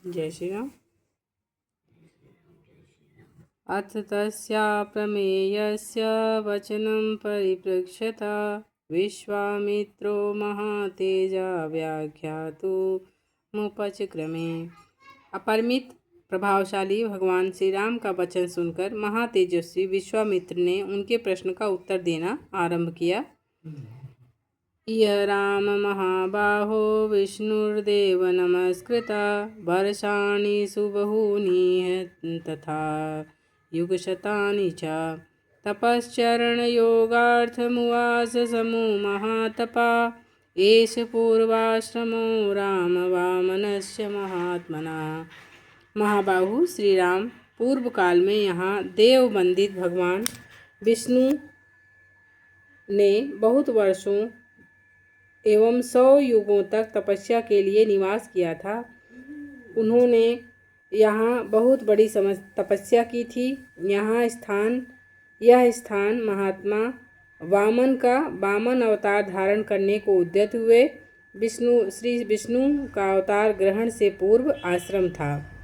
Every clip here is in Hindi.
जय श्री राम। अथ तस्या प्रमेयस्य वचनं परिपृक्षत विश्वामित्रो महातेजा व्याख्यातुमुपचक्रमे। अपरिमित प्रभावशाली भगवान श्री राम का वचन सुनकर महातेजस्वी विश्वामित्र ने उनके प्रश्न का उत्तर देना आरंभ किया। यह राम महाबाहो विष्णुर्देव नमस्कृता वर्षाणि सुबहूनि तथा युगशतानि च तपश्चरणयोगार्थमुवास समो महातपा एष पूर्वाश्रमो राम वामनस्य महात्मना। महाबाहु श्री राम पूर्व काल में यहाँ देव वंदित भगवान विष्णु ने बहुत वर्षों एवं 100 युगों तक तपस्या के लिए निवास किया था। उन्होंने यहाँ बहुत बड़ी तपस्या की थी। यह स्थान महात्मा वामन अवतार धारण करने को उद्यत हुए श्री विष्णु का अवतार ग्रहण से पूर्व आश्रम था।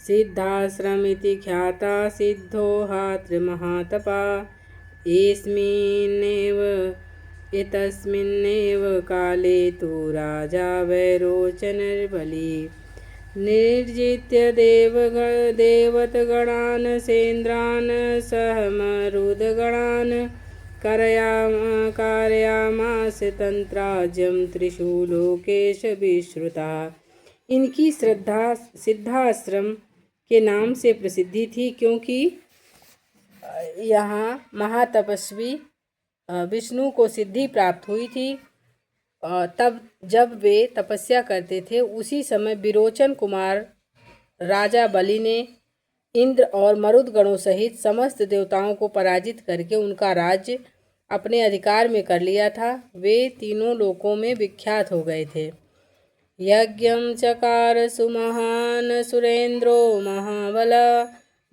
सिद्धाश्रमिति ख्याता सिद्धो हात्र महातपा एतस्मिन्नेव काले तु राजा वैरोचनर्बली निर्जित्य देवतगणान् सेन्द्रान् सह मरुदगणान् कारयामास तंत्राज्यं त्रिषु लोकेश विश्रुता। इनकी श्रद्धा सिद्धाश्रम के नाम से प्रसिद्धि थी, क्योंकि यहाँ महातपस्वी विष्णु को सिद्धि प्राप्त हुई थी। तब जब वे तपस्या करते थे, उसी समय विरोचन कुमार राजा बलि ने इंद्र और मरुद गणों सहित समस्त देवताओं को पराजित करके उनका राज्य अपने अधिकार में कर लिया था। वे तीनों लोकों में विख्यात हो गए थे। यज्ञं चकार सुमहान सुरेंद्रो महाबला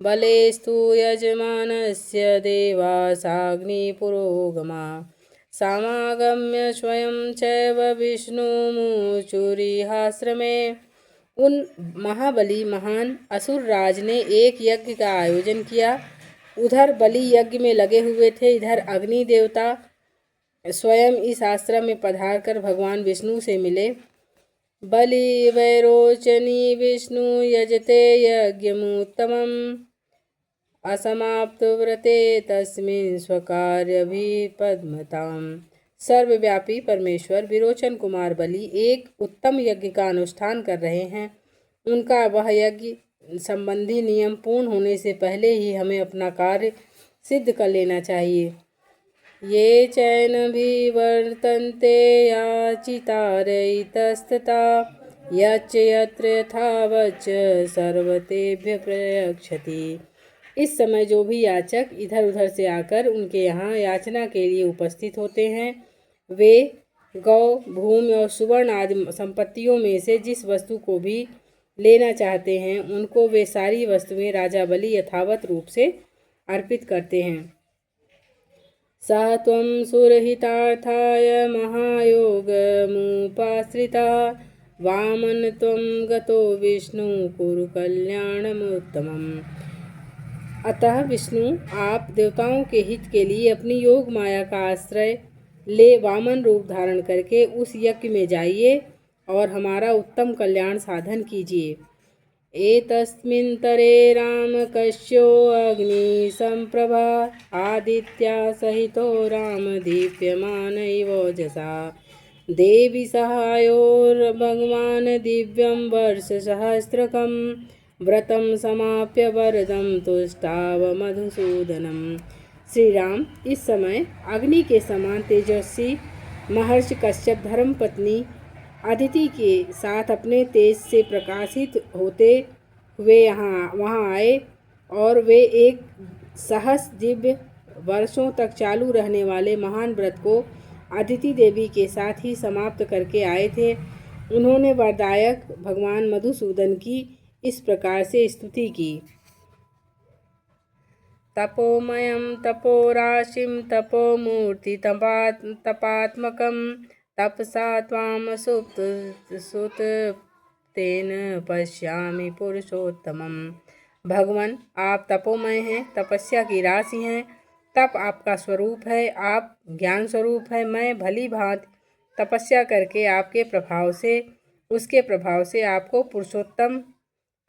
बलेस्तु यजमानस्य देवासाग्निपुरोगमा समागम्य स्वयं चैव विष्णुमुचुरिहाश्रमे। उन महाबली महान असुर राज ने एक यज्ञ का आयोजन किया। उधर बलि यज्ञ में लगे हुए थे, इधर अग्नि देवता स्वयं इस आश्रम में पधार कर भगवान विष्णु से मिले। बलि वैरोचनी विष्णु यजते यज्ञमुत्तमम् असमाप्त व्रते तस्मिन् स्वकार्यभिपद्मताम्। सर्वव्यापी परमेश्वर विरोचन कुमार बलि एक उत्तम यज्ञ का अनुष्ठान कर रहे हैं। उनका वह यज्ञ संबंधी नियम पूर्ण होने से पहले ही हमें अपना कार्य सिद्ध कर लेना चाहिए। ये चैनभिवर्तन्ते याचितारयितस्तथा यच्च यत्र यथावच्च सर्वतेभ्य प्रयच्छति। इस समय जो भी याचक इधर उधर से आकर उनके यहाँ याचना के लिए उपस्थित होते हैं, वे गौ, भूमि और सुवर्ण आदि संपत्तियों में से जिस वस्तु को भी लेना चाहते हैं, उनको वे सारी वस्तुएं राजा बलि यथावत रूप से अर्पित करते हैं। स त्वं सुरहितार्थाय महायोगमुपाश्रिता वामन त्वं गतो विष्णु कुरु कल्याणमुत्तमम्। अतः विष्णु, आप देवताओं के हित के लिए अपनी योग माया का आश्रय ले वामन रूप धारण करके उस यज्ञ में जाइए और हमारा उत्तम कल्याण साधन कीजिए। एतस्मिन्तरे रामकश्यो अग्निसम्प्रभा आदित्या सहितो राम दीप्यमानैवोजसा देवी सहायोर्भगवान् दिव्यं वर्षसहस्रकं व्रतं समाप्य वरदं तुष्टाव मधुसूदनम्। श्री राम इस समय अग्नि के समान तेजस्वी महर्षि कश्यप धर्मपत्नी अदिति के साथ अपने तेज से प्रकाशित होते हुए वहाँ आए, और वे एक सहस्र दिव्य वर्षों तक चालू रहने वाले महान व्रत को अदिति देवी के साथ ही समाप्त करके आए थे। उन्होंने वरदायक भगवान मधुसूदन की इस प्रकार से स्तुति की। तपोमयं तपोराशिं तपोमूर्ति तपात्मकं तपसा त्वां सुत तेन पश्यामि पुरुषोत्तमम्। भगवान, आप तपोमय हैं, तपस्या की राशि हैं, तप आपका स्वरूप है, आप ज्ञान स्वरूप है। मैं भली भांति तपस्या करके आपके प्रभाव से, उसके प्रभाव से आपको पुरुषोत्तम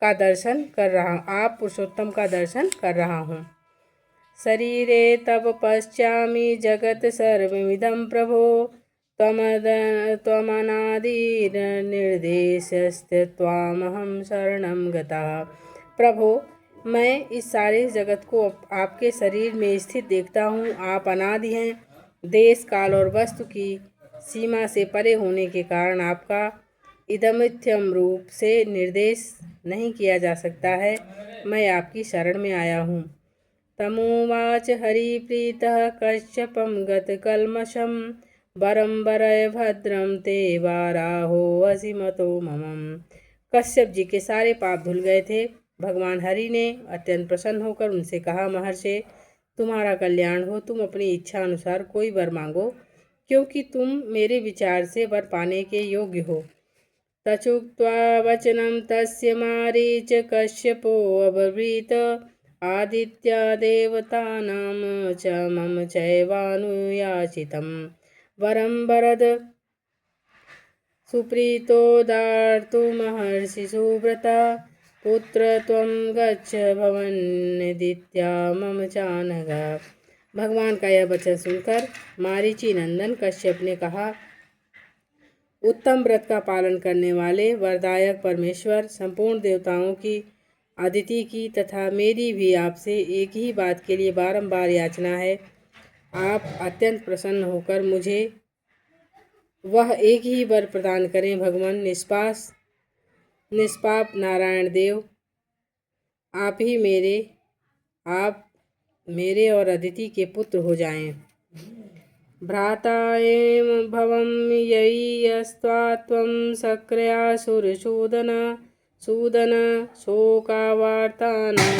का दर्शन कर रहा हूँ, आप पुरुषोत्तम का दर्शन कर रहा हूँ। शरीरे तब पश्यामि जगत सर्वमिदं प्रभो त्वमनादिर्निर्देशस्य त्वामहं शरणं गतः। प्रभो, मैं इस सारे जगत को आपके शरीर में स्थित देखता हूँ। आप अनादि हैं। देश, काल और वस्तु की सीमा से परे होने के कारण आपका इदमित्यम रूप से निर्देश नहीं किया जा सकता है। मैं आपकी शरण में आया हूँ। तमुवाच हरिप्रीतः कश्यपं गतकल्मषं वरं वरय भद्रं ते वाराहो असीमतो ममम्। कश्यप जी के सारे पाप धुल गए थे। भगवान हरि ने अत्यंत प्रसन्न होकर उनसे कहा, महर्षि, तुम्हारा कल्याण हो, तुम अपनी इच्छा अनुसार कोई वर मांगो, क्योंकि तुम मेरे विचार से वर पाने के योग्य हो। तचुक्त्वा वचनं तस्य मारीच कश्यपो अब्रवीत आदित्या देवतानां च मम चैवानुयाचितं वरं वरद सुप्रीतोदार्तु महर्षि सुव्रता पुत्र त्वं गच्छ भवन्निदित्या मम चानघा। भगवान का यह वचन सुनकर मारीची नंदन कश्यप ने कहा, उत्तम व्रत का पालन करने वाले वरदायक परमेश्वर, संपूर्ण देवताओं की, अदिति की तथा मेरी भी आपसे एक ही बात के लिए बारंबार याचना है। आप अत्यंत प्रसन्न होकर मुझे वह एक ही वर प्रदान करें। भगवान, निष्पाप नारायण देव, आप मेरे और अदिति के पुत्र हो जाएं। भ्राता एव भवं यस्त्वात्वं सक्रिया सुरसूदन शोकावार्तानं